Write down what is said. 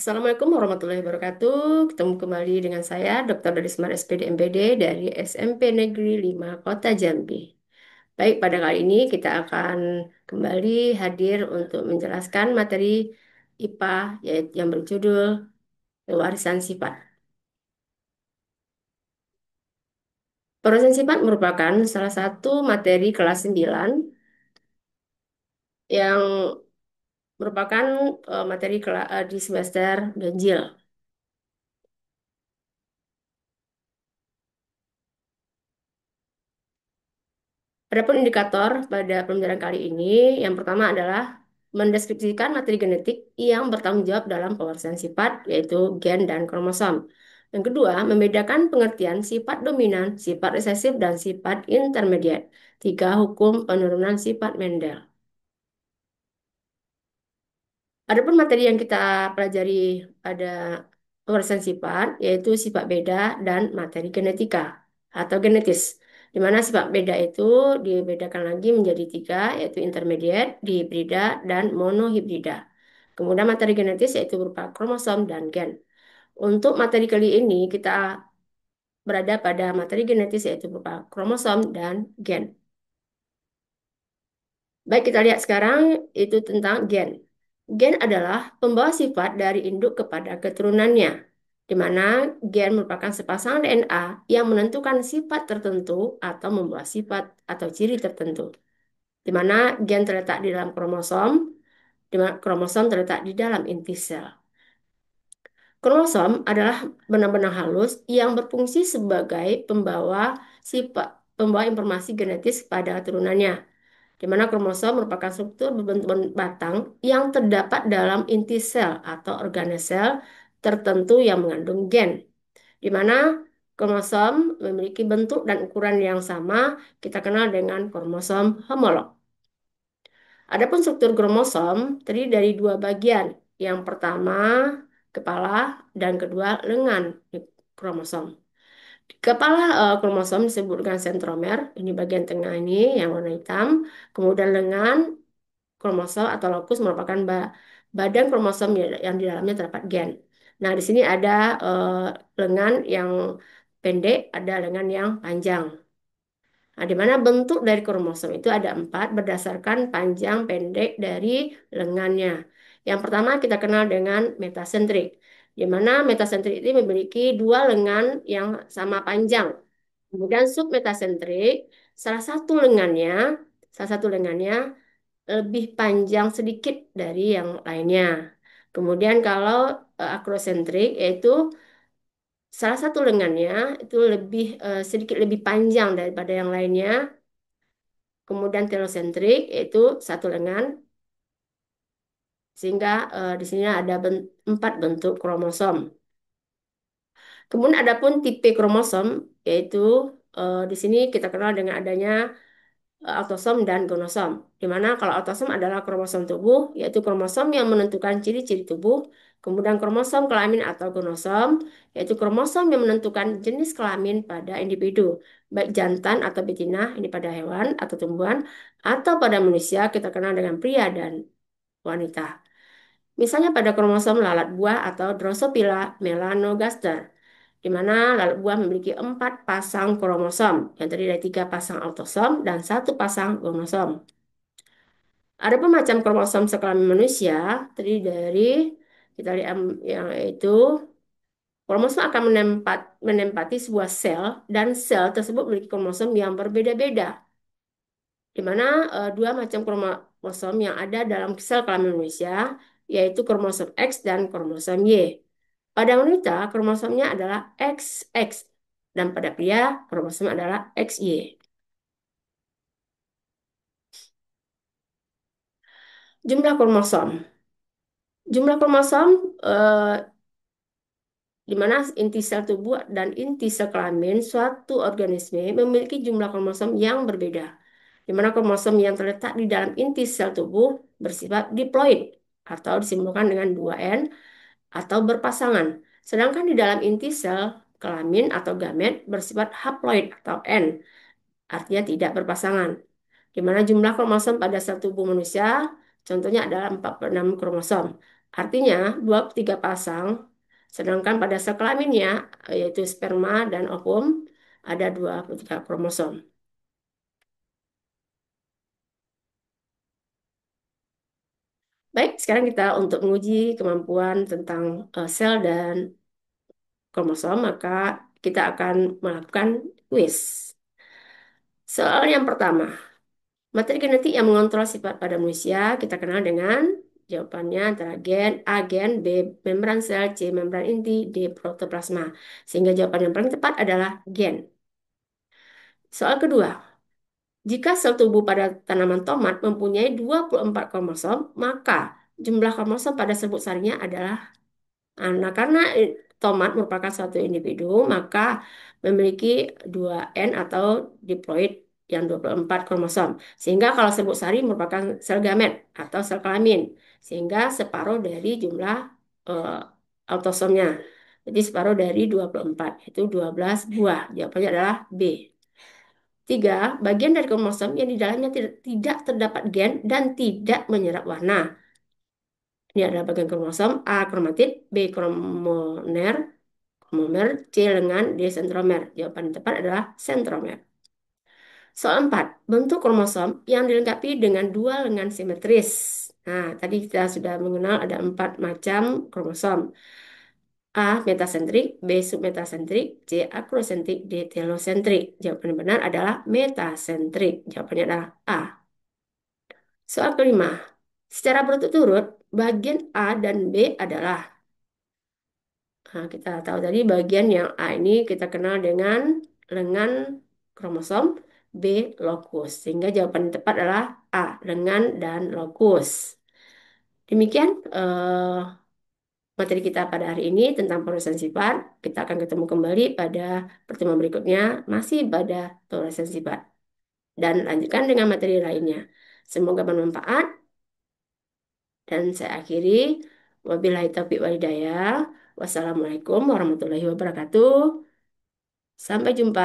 Assalamualaikum warahmatullahi wabarakatuh. Ketemu kembali dengan saya, Dr. Darisman SPD MPD dari SMP Negeri 5 Kota Jambi. Baik, pada kali ini kita akan kembali hadir untuk menjelaskan materi IPA yaitu yang berjudul Pewarisan Sifat. Pewarisan sifat merupakan salah satu materi kelas 9 yang merupakan di semester ganjil. Adapun indikator pada pembelajaran kali ini, yang pertama adalah mendeskripsikan materi genetik yang bertanggung jawab dalam pewarisan sifat, yaitu gen dan kromosom. Yang kedua, membedakan pengertian sifat dominan, sifat resesif, dan sifat intermediat. Tiga, hukum penurunan sifat Mendel. Adapun materi yang kita pelajari pada pewarisan sifat, yaitu sifat beda dan materi genetika atau genetis. Di mana sifat beda itu dibedakan lagi menjadi tiga, yaitu intermediate, dihibrida, dan monohibrida. Kemudian materi genetis yaitu berupa kromosom dan gen. Untuk materi kali ini kita berada pada materi genetis yaitu berupa kromosom dan gen. Baik, kita lihat sekarang itu tentang gen. Gen adalah pembawa sifat dari induk kepada keturunannya, di mana gen merupakan sepasang DNA yang menentukan sifat tertentu atau membawa sifat atau ciri tertentu, di mana gen terletak di dalam kromosom, di mana kromosom terletak di dalam inti sel. Kromosom adalah benang-benang halus yang berfungsi sebagai pembawa informasi genetis pada turunannya, di mana kromosom merupakan struktur berbentuk batang yang terdapat dalam inti sel atau organel sel tertentu yang mengandung gen, di mana kromosom memiliki bentuk dan ukuran yang sama, kita kenal dengan kromosom homolog. Adapun struktur kromosom terdiri dari dua bagian. Yang pertama, kepala, dan kedua, lengan kromosom. Kepala kromosom disebut dengan sentromer, ini bagian tengah ini yang warna hitam. Kemudian lengan kromosom atau lokus merupakan badan kromosom yang di dalamnya terdapat gen. Nah, di sini ada lengan yang pendek, ada lengan yang panjang. Nah, di mana bentuk dari kromosom itu ada empat berdasarkan panjang pendek dari lengannya. Yang pertama kita kenal dengan metasentrik, di mana metasentrik ini memiliki dua lengan yang sama panjang. Kemudian submetasentrik, salah satu lengannya, salah satu lengannya lebih panjang sedikit dari yang lainnya. Kemudian kalau akrosentrik, yaitu salah satu lengannya itu sedikit lebih panjang daripada yang lainnya. Kemudian telosentrik yaitu satu lengan, sehingga di sini ada empat bentuk kromosom. Kemudian adapun tipe kromosom yaitu di sini kita kenal dengan adanya autosom dan gonosom. Di mana kalau autosom adalah kromosom tubuh, yaitu kromosom yang menentukan ciri-ciri tubuh. Kemudian kromosom kelamin atau gonosom, yaitu kromosom yang menentukan jenis kelamin pada individu, baik jantan atau betina, ini pada hewan atau tumbuhan, atau pada manusia kita kenal dengan pria dan wanita. Misalnya pada kromosom lalat buah atau Drosophila melanogaster, di mana lalat buah memiliki 4 pasang kromosom yang terdiri dari 3 pasang autosom dan 1 pasang gonosom. Ada macam kromosom sekelamin manusia terdiri dari kita lihat yang itu kromosom akan menempati sebuah sel dan sel tersebut memiliki kromosom yang berbeda-beda, di mana dua macam kromosom yang ada dalam sel kelamin manusia yaitu kromosom X dan kromosom Y. Pada wanita kromosomnya adalah XX dan pada pria kromosom adalah XY. Jumlah kromosom. Jumlah kromosom eh, di mana inti sel tubuh dan inti sel kelamin suatu organisme memiliki jumlah kromosom yang berbeda. Di mana kromosom yang terletak di dalam inti sel tubuh bersifat diploid atau disimbolkan dengan 2N atau berpasangan. Sedangkan di dalam inti sel kelamin atau gamet bersifat haploid atau N, artinya tidak berpasangan. Di mana jumlah kromosom pada sel tubuh manusia contohnya adalah 46 kromosom. Artinya dua tiga pasang, sedangkan pada sel kelaminnya, yaitu sperma dan ovum, ada 23 kromosom. Baik, sekarang kita untuk menguji kemampuan tentang sel dan kromosom, maka kita akan melakukan quiz. Soal yang pertama, materi genetik yang mengontrol sifat pada manusia kita kenal dengan jawabannya antara gen A gen, B membran sel, C membran inti, D protoplasma. Sehingga jawaban yang paling tepat adalah gen. Soal kedua, jika sel tubuh pada tanaman tomat mempunyai 24 kromosom, maka jumlah kromosom pada serbuk sarinya adalah nah, karena tomat merupakan suatu individu, maka memiliki 2N atau diploid yang 24 kromosom. Sehingga kalau serbuk sari merupakan sel gamet atau sel kelamin, sehingga separuh dari jumlah eh, autosomnya. Jadi separuh dari 24, itu 12 buah. Jawabannya adalah B. Tiga, bagian dari kromosom yang di dalamnya tidak terdapat gen dan tidak menyerap warna. Ini adalah bagian kromosom A kromatid, B kromomer, C lengan, D sentromer. Jawaban yang tepat adalah sentromer. Soal 4, bentuk kromosom yang dilengkapi dengan dua lengan simetris. Nah, tadi kita sudah mengenal ada 4 macam kromosom. A metasentrik, B submetasentrik, C akrosentrik, D telosentrik. Jawaban yang benar adalah metasentrik. Jawabannya adalah A. Soal kelima, secara berturut-turut bagian A dan B adalah. Nah, kita tahu tadi bagian yang A ini kita kenal dengan lengan kromosom, B lokus. Sehingga jawaban yang tepat adalah A, lengan dan lokus. Demikian materi kita pada hari ini tentang pemeriksaan sifat. Kita akan ketemu kembali pada pertemuan berikutnya, masih pada pemeriksaan sifat. Dan lanjutkan dengan materi lainnya. Semoga bermanfaat. Dan saya akhiri. Wabillahi taufiq wal hidayah. Wassalamualaikum warahmatullahi wabarakatuh. Sampai jumpa.